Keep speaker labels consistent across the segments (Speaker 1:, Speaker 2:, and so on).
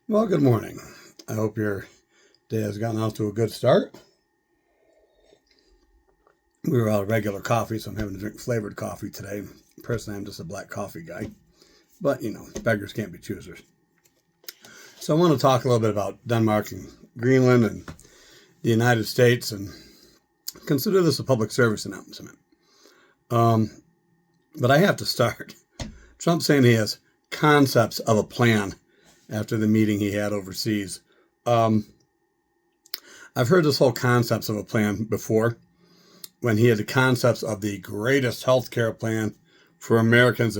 Speaker 1: Well, good morning. I hope your day has gotten off to a good start. We were out of regular coffee, so I'm having to drink flavored coffee today. Personally, I'm just a black coffee guy. But, beggars can't be choosers. So I want to talk a little bit about Denmark and Greenland and the United States and consider this a public service announcement. But I have to start. Trump saying he has concepts of a plan after the meeting he had overseas. I've heard this whole concepts of a plan before when he had the concepts of the greatest healthcare plan for Americans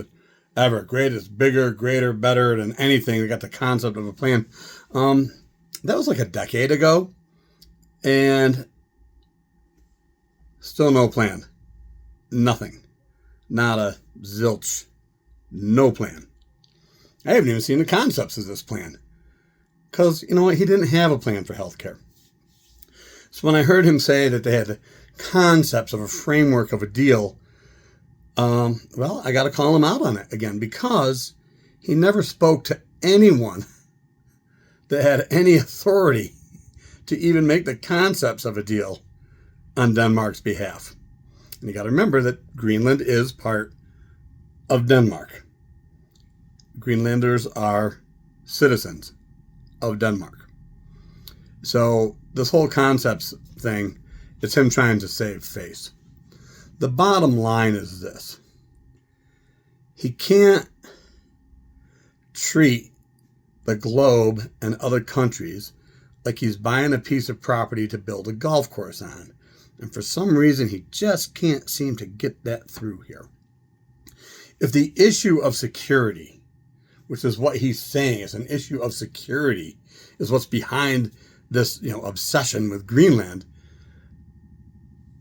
Speaker 1: ever. Greatest, bigger, greater, better than anything. They got the concept of a plan. That was like a decade ago. And still no plan. Nothing. Not a zilch. No plan. I haven't even seen the concepts of this plan. Because, you know what, he didn't have a plan for healthcare. So when I heard him say that they had the concepts of a framework of a deal, I got to call him out on it again because he never spoke to anyone that had any authority to even make the concepts of a deal on Denmark's behalf. And you got to remember that Greenland is part of Denmark. Greenlanders are citizens of Denmark. So this whole concepts thing, it's him trying to save face. The bottom line is this. He can't treat the globe and other countries like he's buying a piece of property to build a golf course on. And for some reason, he just can't seem to get that through here. If the issue of security, which is what he's saying is an issue of security, is what's behind this, obsession with Greenland,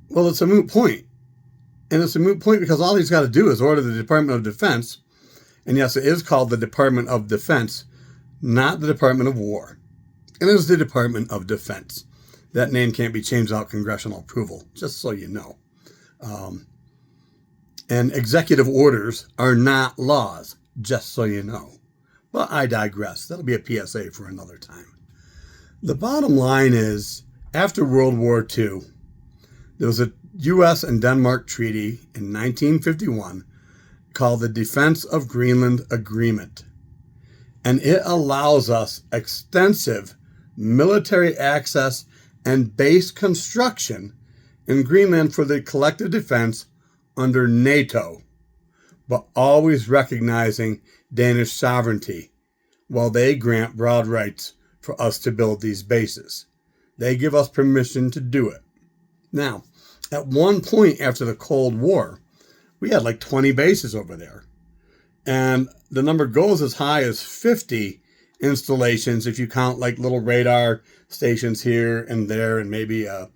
Speaker 1: well, it's a moot point. And it's a moot point because all he's got to do is order the Department of Defense. And yes, it is called the Department of Defense, not the Department of War. It is the Department of Defense. That name can't be changed without congressional approval, just so you know. And executive orders are not laws, just so you know. But I digress. That'll be a PSA for another time. The bottom line is, after World War II, there was a U.S. and Denmark treaty in 1951 called the Defense of Greenland Agreement. And it allows us extensive military access and base construction in Greenland for the collective defense under NATO, but always recognizing Danish sovereignty while they grant broad rights for us to build these bases. They give us permission to do it. Now, at one point after the Cold War, we had like 20 bases over there. And the number goes as high as 50 installations if you count like little radar stations here and there and maybe a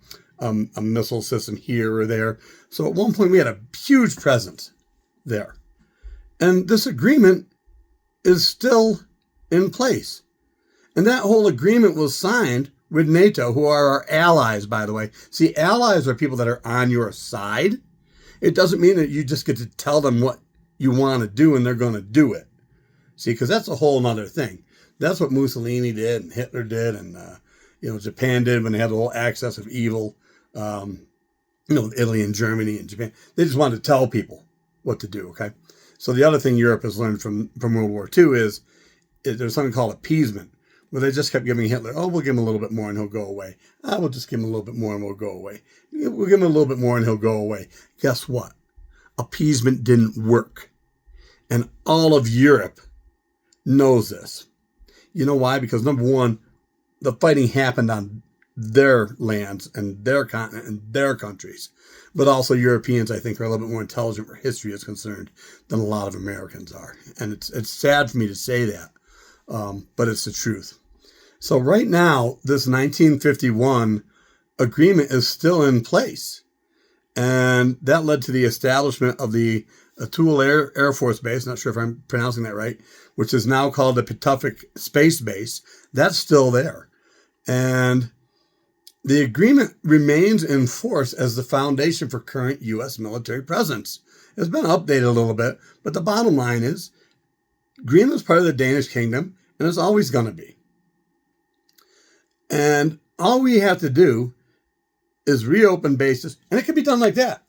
Speaker 1: missile system here or there. So at one point we had a huge presence there. And this agreement is still in place. And that whole agreement was signed with NATO, who are our allies, by the way. See, allies are people that are on your side. It doesn't mean that you just get to tell them what you want to do and they're going to do it. See, because that's a whole other thing. That's what Mussolini did and Hitler did and, Japan did when they had the whole axis of evil, Italy and Germany and Japan. They just wanted to tell people what to do, okay? So the other thing Europe has learned from World War II is there's something called appeasement, where they just kept giving Hitler, we'll give him a little bit more and he'll go away. We'll just give him a little bit more and we'll go away. We'll give him a little bit more and he'll go away. Guess what? Appeasement didn't work. And all of Europe knows this. You know why? Because number one, the fighting happened on their lands and their continent and their countries. But also Europeans, I think, are a little bit more intelligent where history is concerned than a lot of Americans are. And it's sad for me to say that, but it's the truth. So right now, this 1951 agreement is still in place. And that led to the establishment of the Atoll Air Force Base, not sure if I'm pronouncing that right, which is now called the Pituffik Space Base. That's still there. And the agreement remains in force as the foundation for current U.S. military presence. It's been updated a little bit, but the bottom line is Greenland's part of the Danish kingdom, and it's always going to be. And all we have to do is reopen bases, and it can be done like that.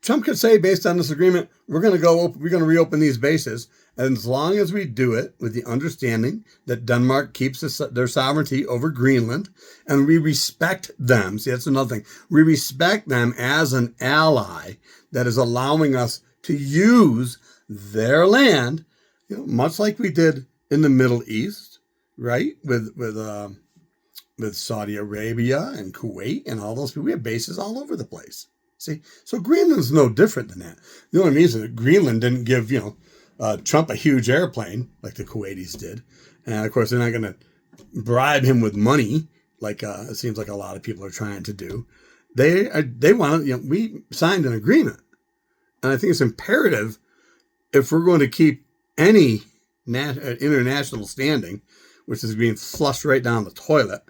Speaker 1: Trump could say, based on this agreement, we're going to reopen these bases, and as long as we do it with the understanding that Denmark keeps their sovereignty over Greenland, and we respect them. See, that's another thing. We respect them as an ally that is allowing us to use their land, much like we did in the Middle East, right? With Saudi Arabia and Kuwait and all those people. We have bases all over the place. See, so Greenland's no different than that. The only reason that Greenland didn't give, Trump a huge airplane like the Kuwaitis did. And of course, they're not going to bribe him with money like it seems like a lot of people are trying to do. They want to, we signed an agreement. And I think it's imperative if we're going to keep any international standing, which is being flushed right down the toilet.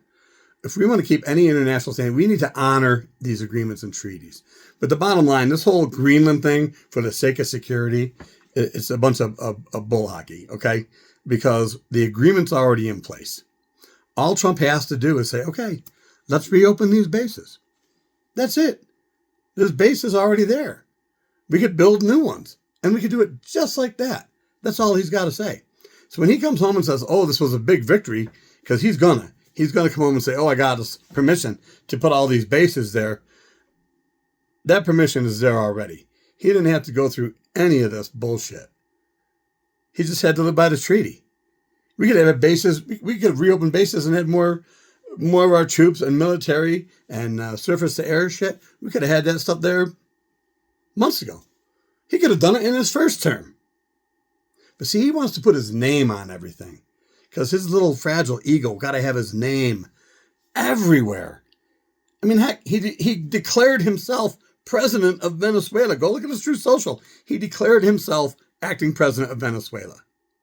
Speaker 1: If we want to keep any international standing, we need to honor these agreements and treaties. But the bottom line, this whole Greenland thing, for the sake of security, it's a bunch of bull hockey, okay? Because the agreement's already in place. All Trump has to do is say, okay, let's reopen these bases. That's it. There's bases already there. We could build new ones, and we could do it just like that. That's all he's got to say. So when he comes home and says, oh, this was a big victory, because he's going to come home and say, oh, I got this permission to put all these bases there. That permission is there already. He didn't have to go through any of this bullshit. He just had to live by the treaty. We could have bases. We could reopen bases and had more of our troops and military and surface to air shit. We could have had that stuff there months ago. He could have done it in his first term. But see, he wants to put his name on everything. Because his little fragile ego got to have his name everywhere. I mean, heck, he declared himself president of Venezuela. Go look at his Truth Social. He declared himself acting president of Venezuela.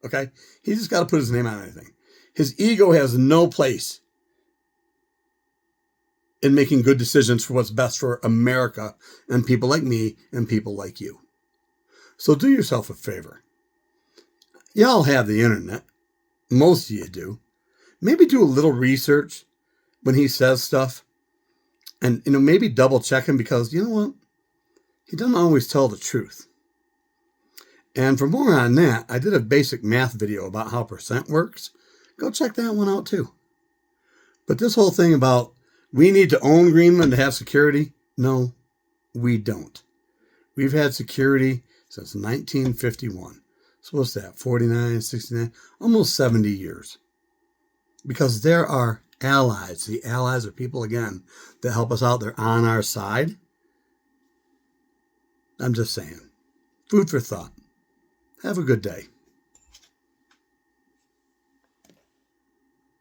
Speaker 1: Okay? He just got to put his name on anything. His ego has no place in making good decisions for what's best for America and people like me and people like you. So do yourself a favor. Y'all have the internet. Most of you do. Maybe do a little research when he says stuff. And, maybe double check him because, you know what? He doesn't always tell the truth. And for more on that, I did a basic math video about how percent works. Go check that one out too. But this whole thing about we need to own Greenland to have security, no, we don't. We've had security since 1951. So what's that, 49, 69, almost 70 years. Because there are allies. The allies are people, again, that help us out. They're on our side. I'm just saying. Food for thought. Have a good day.